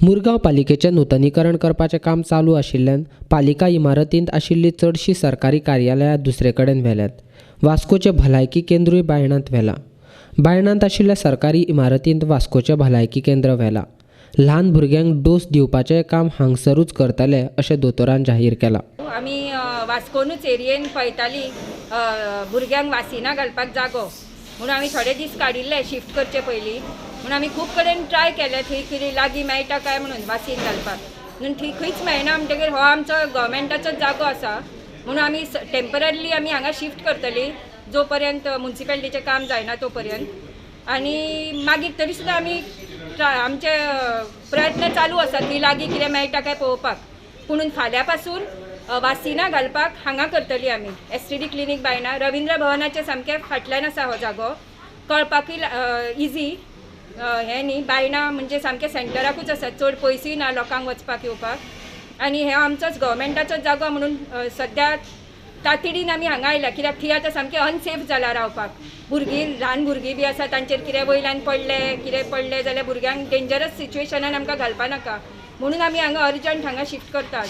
मुरगांव पालिकेचें नूतनीकरण करपाचें काम चालू आशिल्ल्यान पालिका इमारतींत आशिल्लीं चडशीं सरकारी कार्यालयां दुसरे कडेन व्हेल्यांत. वास्कोचें भलायकी केंद्रूय बायणांत व्हेलां. बायणांत आशिल्ल्या सरकारी इमारतींत वास्कोचें भलायकी केंद्र व्हेलां. ल्हान भुरग्यांक डोस दिवपाचें काम हांगसरूच करतले अशें दोतोरान जाहीर केलां. आमी वास्कोनूच एरियेन पळयतालीं भुरग्यांक वासिनां घालपाक जागो म्हणून आमी थोडे दीस काडिल्ले शिफ्ट करचे पयलीं. म्हणून आमी खूब कडेन ट्राय केले थंय कितें लागीं मेळटा काय म्हणून वासीन घालपाक. म्हणून थंय खंयच मेळना म्हणटकीर हो आमचो गव्हर्मेंटाचोच जागो आसा म्हणून आमी टेम्पररी आमी हांगा शिफ्ट करतलीं जो पर्यंत म्युन्सिपालिटीचें काम जायना तो पर्यंत. आनी मागीर तरी सुद्दां आमी आमचे प्रयत्न चालू आसा की लागीं कितें मेळटा काय पळोवपाक. पुणून फाल्यां पासून वासिनां घालपाक हांगा करतलीं आमी STD क्लिनीक बायणा रविंद्र भवनाचे सामके फाटल्यान आसा हो जागो. कळपाकूय इजी हें न्ही बायणा म्हणजे सामकें सेंटराकूच आसा चड पयसूय ना लोकांक वचपाक येवपाक. आनी हे आमचोच गव्हर्मेंटाचोच जागो म्हणून सद्या तातडीन आमी हांगा आयल्या कित्याक थंय आतां सामकें अनसेफ जाला रावपाक. भुरगीं ल्हान भुरगीं बी आसा तांचेर कितें वयल्यान कितें पडलें जाल्यार भुरग्यांक डेंजरस सिच्युएशनान आमकां घालपा नाका म्हणून आमी हांगा अर्जंट हांगा शिफ्ट करतात.